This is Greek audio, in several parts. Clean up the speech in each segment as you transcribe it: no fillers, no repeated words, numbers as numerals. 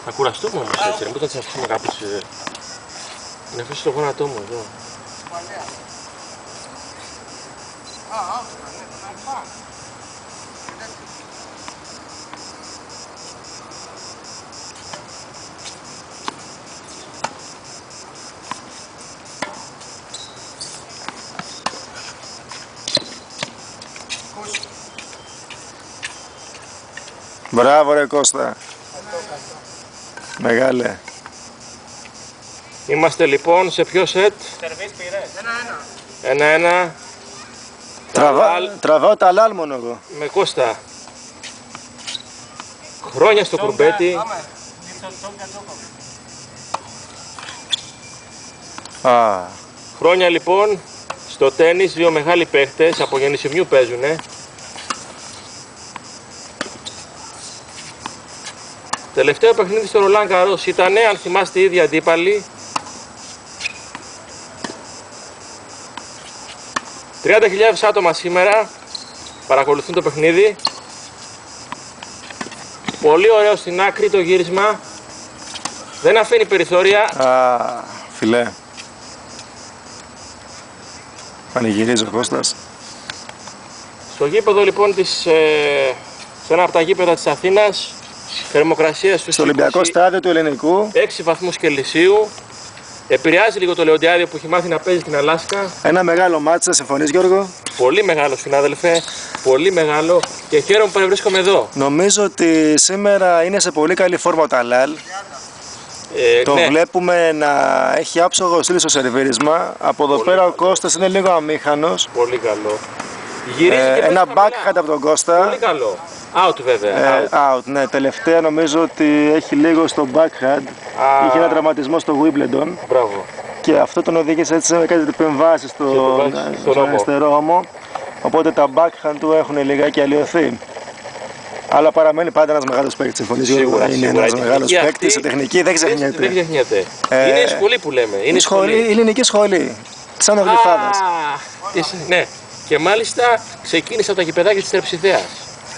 Θα κουραστούμε όμως έτσι, μην θα τις αφήσουμε κάποιους... να αφήσει το γόνατό μου εδώ. Μπράβο ρε Κώστα. Μεγάλε. Είμαστε λοιπόν σε ποιο σετ? Σερβίς πήρες. 1-1. Τραβάω τα λάλ μόνο εγώ. Με Κώστα. Χρόνια στο κουρμπέτι. Χρόνια λοιπόν στο τένις, δύο μεγάλοι παίχτες από Γεννησιμιού παίζουνε. Τελευταίο παιχνίδι στο Ρολάν Γκαρός ήτανε, αν θυμάστε, οι ίδιοι αντίπαλοι. 30.000 άτομα σήμερα παρακολουθούν το παιχνίδι. Πολύ ωραίο στην άκρη το γύρισμα. Δεν αφήνει περιθώρια. Φιλέ. Πανηγυρίζει ο Κώστας. Στο γήπεδο λοιπόν σε ένα από τα γήπεδα της Αθήνας, θερμοκρασία στους στο Ολυμπιακό στάδιο του Ελληνικού. 6 βαθμούς Κελσίου. Επηρεάζει λίγο το Λεοντιάδιο που έχει μάθει να παίζει στην Αλάσκα. Ένα μεγάλο μάτσα, συμφωνείς Γιώργο? Πολύ μεγάλο συνάδελφε, πολύ μεγάλο και χαίρομαι που βρίσκομαι εδώ. Νομίζω ότι σήμερα είναι σε πολύ καλή φόρμα ο Ταλάλ. Το ναι. βλέπουμε να έχει άψογο στυλ στο σερβίρισμα. Από εδώ Πολύ πέρα καλό. ο Κώστας είναι λίγο αμήχανος. Πολύ καλό. Γυρίζει και ένα παίζει backhand από τον Κώστα. Πολύ καλό. Out βέβαια. Out, ναι. Τελευταία νομίζω ότι έχει λίγο στο backhand. Είχε ένα τραυματισμό στο Wimbledon. Μπράβο. Και αυτό τον οδήγησε έτσι σε κάτι επεμβάσεις στον αριστερό ώμο. Οπότε τα backhand του έχουν λιγάκι αλλοιωθεί. Αλλά παραμένει πάντα ένας μεγάλος παίκτης. Συμφωνείς Γιώργο? Είναι ένας μεγάλος παίκτης. Σε τεχνική δεν ξεχνιέται. Δεν ξεχνιέται. Είναι η σχολή που λέμε. Είναι η ελληνική σχολή. Σαν ο Γλυφάδας. Ναι. Και μάλιστα ξεκίνησε από τα γηπεδάκια της Τερψιθέας.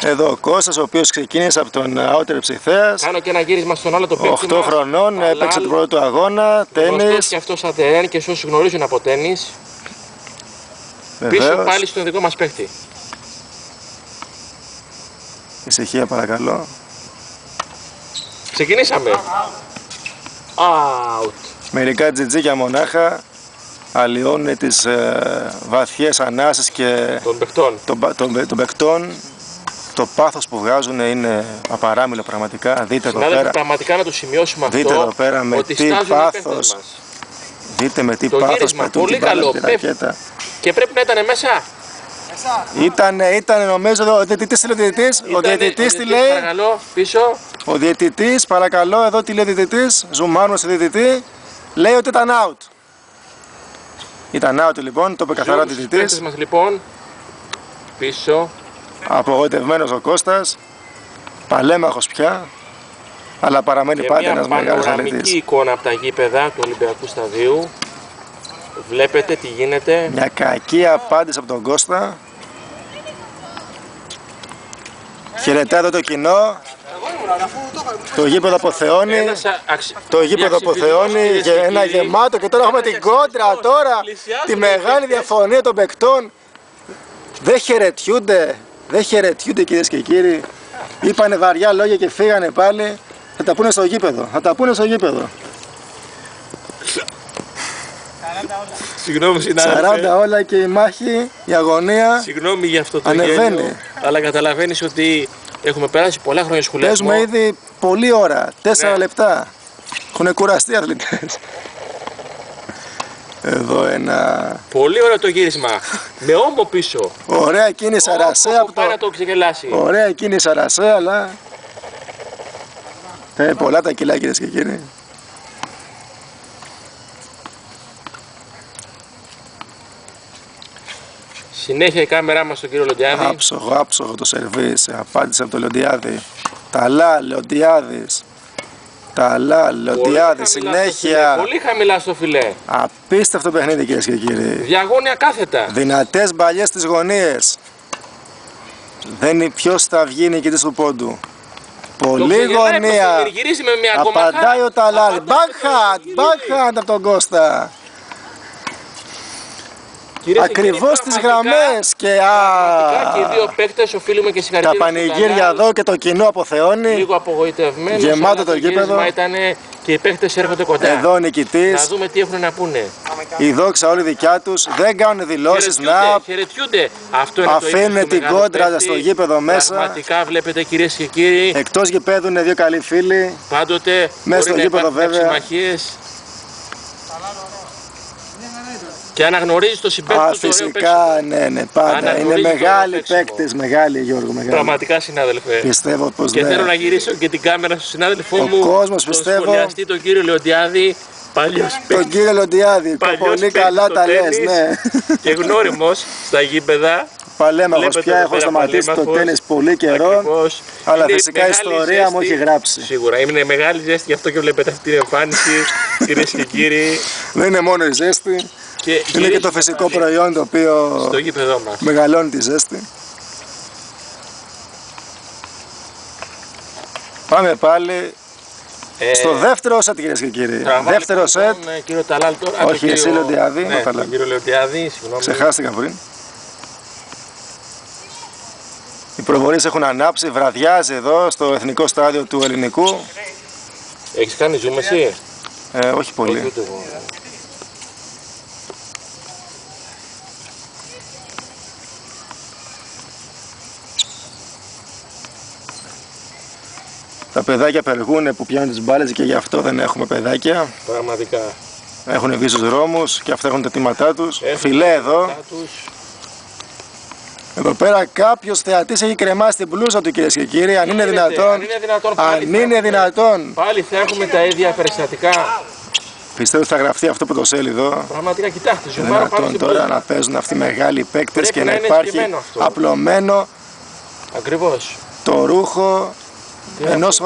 Εδώ ο Κώστας, ο οποίος ξεκίνησε από τον Outer Ψιθέας. Κάνω και ένα γύρισμα στον άλλο το παίκτη 8 χρονών, έπαιξε τον πρώτο του αγώνα, τένις. Και αυτός σαν τερέν και όσους γνωρίζουν από τένις. Πίσω πάλι στον δικό μας παίκτη. Ησυχία παρακαλώ. Ξεκινήσαμε. Out. Μερικά τζιτζίκια μονάχα αλλοιώνουν τις βαθιές ανάσες και των παικτών. Το πάθος που βγάζουν είναι απαράμιλο πραγματικά. Δείτε εδώ πέρα. Πραγματικά να το σημειώσουμε δείτε αυτό. Εδώ πέρα με ότι τι πάθος. Δείτε με τι πάθος πετούν την μπάλα στη ρακέτα. Και πρέπει να ήταν μέσα. Ήταν νομίζω ο διαιτητής τι λέει ο διαιτητής. Ο διαιτητής τι λέει. Παρακαλώ, πίσω. Ο διαιτητής, παρακαλώ, εδώ τι λέει ο διαιτητής. Ζουμάνουμε στο διαιτητή. Λέει ότι ήταν out. Ήταν out λοιπόν, το είπε καθαρά ο διαιτητής. Μας λοιπόν πίσω. Απογοητευμένος ο Κώστας. Παλέμαχος πια. Αλλά παραμένει πάντα ένας μεγάλος αθλητής. Μια πανοραμική εικόνα από τα γήπεδα του Ολυμπιακού Σταδίου. Βλέπετε τι γίνεται. Μια κακή απάντηση από τον Κώστα. Χαιρετά εδώ το κοινό. Το γήπεδο αποθεώνει. Το γήπεδο αποθεώνει. Ένα γεμάτο. Και τώρα έχουμε την κόντρα τώρα. Τη μεγάλη διαφωνία των παικτών. Δεν χαιρετιούνται. Δεν χαιρετιούνται κυρίες και κύριοι. Είπανε βαριά λόγια και φύγανε πάλι. Θα τα πούνε στο γήπεδο. Θα τα πούνε στο γήπεδο. 40 όλα και η μάχη, η αγωνία. Συγγνώμη για αυτό το ανεβαίνει. Γέλιο, αλλά καταλαβαίνεις ότι έχουμε περάσει πολλά χρόνια σχολιασμό. Παίζουμε ήδη πολλή ώρα, 4 λεπτά. Έχουν κουραστεί οι αθλητές. Εδώ ένα... Πολύ ωραίο το γύρισμα. Με όμπο πίσω. Ωραία εκείνη Σαρασέ από το... να το ξεκελάσει. Ωραία εκείνη Σαρασέ, αλλά... πολλά τα κιλά κυρίες και κύριοι. Συνέχεια η κάμερά μας στον κύριο Λοντιάδη. Άψογο το σερβίς. Απάντησε από το Λοντιάδη. Ταλά, Λοντιάδης. Ταλά, Λοντιάδη, συνέχεια. Πολύ χαμηλά στο φιλέ. Απίστευτο παιχνίδι κυρίες και κύριοι. Διαγώνια κάθετα. Δυνατές μπαλιές στις γωνίες. Δεν είναι ποιος θα βγει νικητής του πόντου. Πολύ γωνία. Γυρίζει με μια ακόμα. Απαντάει ο Ταλάλη. Backhand από τον Κώστα. Ακριβώς τις γραμμές και και οι δύο παίκτες οφείλουμε και συγχαρητήρια. τα πανηγύρια εδώ και το κοινό αποθεώνει. Λίγο απογοητευμένος. Γεμάτο το γήπεδο. Ήταν και οι παίκτες έρχονται κοντά. Εδώ ο νικητής. Να δούμε τι έχουν να πούνε. Η δόξα όλη δικιά τους. Δεν κάνουν δηλώσεις να χαιρετιούνται. Αυτό είναι αφήνουν την κόντρα στο γήπεδο μέσα. Πραγματικά βλέπετε κυρίες και κύριοι. Εκτός γηπέδου είναι δύο καλοί φίλοι. Πάντοτε μέσα στο γήπεδο βέβαια. Και αναγνωρίζει το συμπέκτη του. Φυσικά, ναι, πάντα. Είναι μεγάλοι παίκτες, μεγάλοι Γιώργο. Μεγάλοι. Πραγματικά, συνάδελφε. Πιστεύω πως και ναι. θέλω να γυρίσω και την κάμερα στον συνάδελφό μου. Ο κόσμος πιστεύω. Τον σχολιαστή, τον κύριο Λεοντιάδη. Τον κύριο Λεοντιάδη, πολύ καλά τα λες, ναι. Και γνώριμος στα γήπεδα. Παλέμαχος πια, έχω σταματήσει το τένις πολύ καιρό. Ακριβώς. Αλλά φυσικά η ιστορία ζέστη, μου έχει γράψει. Σίγουρα, είναι μεγάλη ζέστη, γι' αυτό και βλέπετε αυτή την εμφάνιση, κυρίες και κύριοι. Δεν είναι μόνο η ζέστη. Είναι και το φυσικό προϊόν το οποίο στο γήπεδό μας μεγαλώνει τη ζέστη. Πάμε πάλι στο δεύτερο σετ, κυρίες και κύριοι. Δεύτερο σετ. Κύριο Ταλάλ τώρα. Όχι, εσύ Λεοντιάδη. Ναι, κύριο Λεοντιάδη, συγγνώμη. Ξεχάστηκα πριν. Οι προβολείς έχουν ανάψει, βραδιάζει εδώ στο εθνικό στάδιο του Ελληνικού. Έχεις κάνει zoom εσύ? Όχι πολύ. Τα παιδάκια περγούν που πιάνουν τις μπάλες και γι' αυτό δεν έχουμε παιδάκια. Πραγματικά. Έχουν βγει στους δρόμους και αυτά έχουν τα τίματά τους. Φιλέ εδώ. Εδώ πέρα κάποιος θεατής έχει κρεμάσει την μπλούζα του, κυρίες και κύριοι. Αν είναι δυνατόν. Πάλι θα έχουμε τα ίδια περιστατικά. Πιστεύω ότι θα γραφτεί αυτό το σέλιδο. Πραγματικά, κοιτάξτε, ζωμάρο πάνω στην τώρα να παίζουν αυτοί οι μεγάλοι παίκτες και να υπάρχει απλωμένο ακριβώς το ρούχο ενός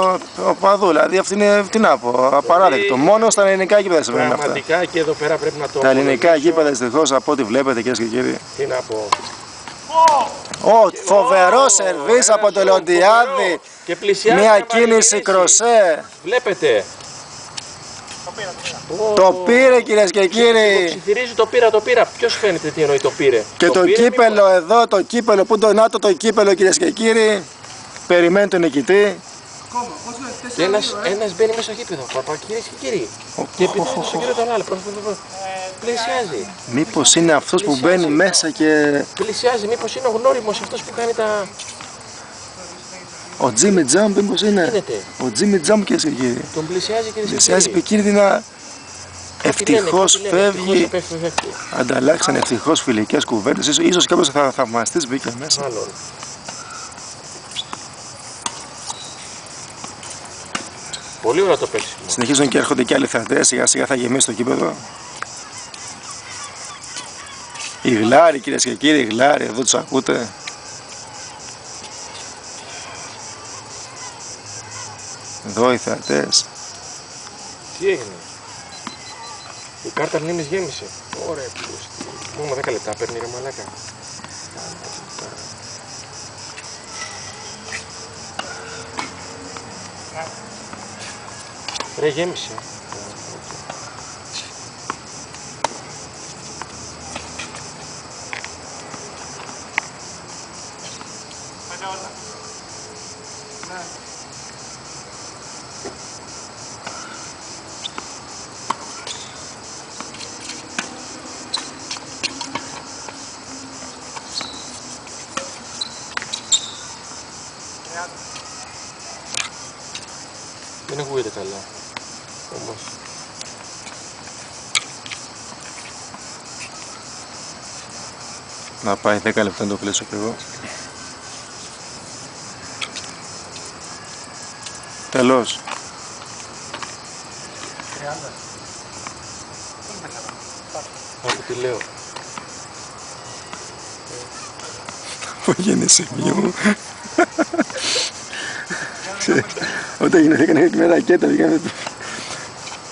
οπαδού. Δηλαδή αυτή είναι, τι να πω, απαράδεκτο. Μόνο στα ελληνικά γήπεδα συμβαίνουν αυτά. Πραγματικά και εδώ πέρα πρέπει να το. Τα ελληνικά γήπεδα δυστυχώς από ό,τι βλέπετε, κυρίες και κύριοι. Τι να πω. Φοβερό σερβίς από το Λεοντιάδη. Μια κίνηση κροσέ. Βλέπετε. Το πήρε, κυρίες και κύριοι. Ψιθυρίζει το πήρα. Ποιος φαίνεται τι εννοεί το πήρε. Και το κύπελο εδώ, το κύπελο που το νάτο το κύπελο, κυρίες και κύριοι. Περιμένει τον νικητή. Και ένας μπαίνει μέσα στο γήπεδο, κυρίες και κύριοι. Και επιτέλους στον κύριο Ταλάλη, πλησιάζει. Μήπως είναι αυτός που μπαίνει μέσα και... Πλησιάζει, μήπως είναι ο γνώριμος αυτός που κάνει τα... Ο Τζίμι Τζάμπ, μήπως είναι. Ο Τζίμι Τζάμπ, κυρίες και κύριοι. Τον πλησιάζει, κυρίες και κύριοι. Πλησιάζει επικίνδυνα. Ευτυχώς φεύγει. Ανταλλάξαν ευτυχώς φιλικές κουβέντες. Ίσως κάποιος θα θαυμαστείς μπήκε μέσα. Πολύ ωραίο το παίξιμο. Συνεχίζουν και έρχονται και άλλοι θεατές, σιγά σιγά θα γεμίσει το κήπεδο. Οι γλάροι, κυρίες και κύριοι, οι γλάροι, εδώ τους ακούτε. Εδώ οι θεατές. Τι έγινε. Η κάρτα μνήμης γέμισε. Ωραία, μόνο 10 λεπτά παίρνει ρε μαλάκα. Ρε γέμισε. Δεν ακούγεται καλά, όμως. Να πάει 10 λεπτά να το κλείσω κι εγώ. Τέλος. 30. Άκου τι λέω. Πού γίνεσαι μου. Όταν γεννηθήκανε με ρακέτα,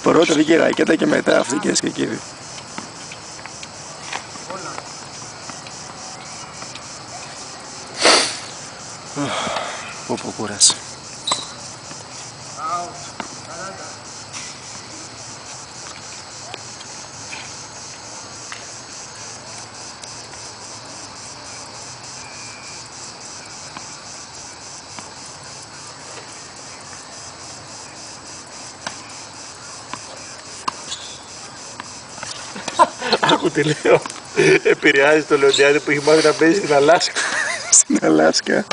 πρώτα βγήκε ρακέτα και μετά αυτή, κυρίες και κύριοι. Πω κούραση. Άκου τι λέω. Επηρεάζει το Λεοντιάδη που έχει μάθει να παίζει στην Αλάσκα. Στην Αλάσκα.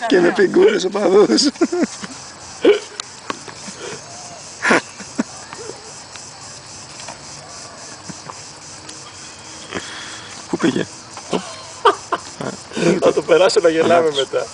Και με πιγκούρες οπαδούς. Πού πήγε? Θα το περάσω να γελάμε μετά.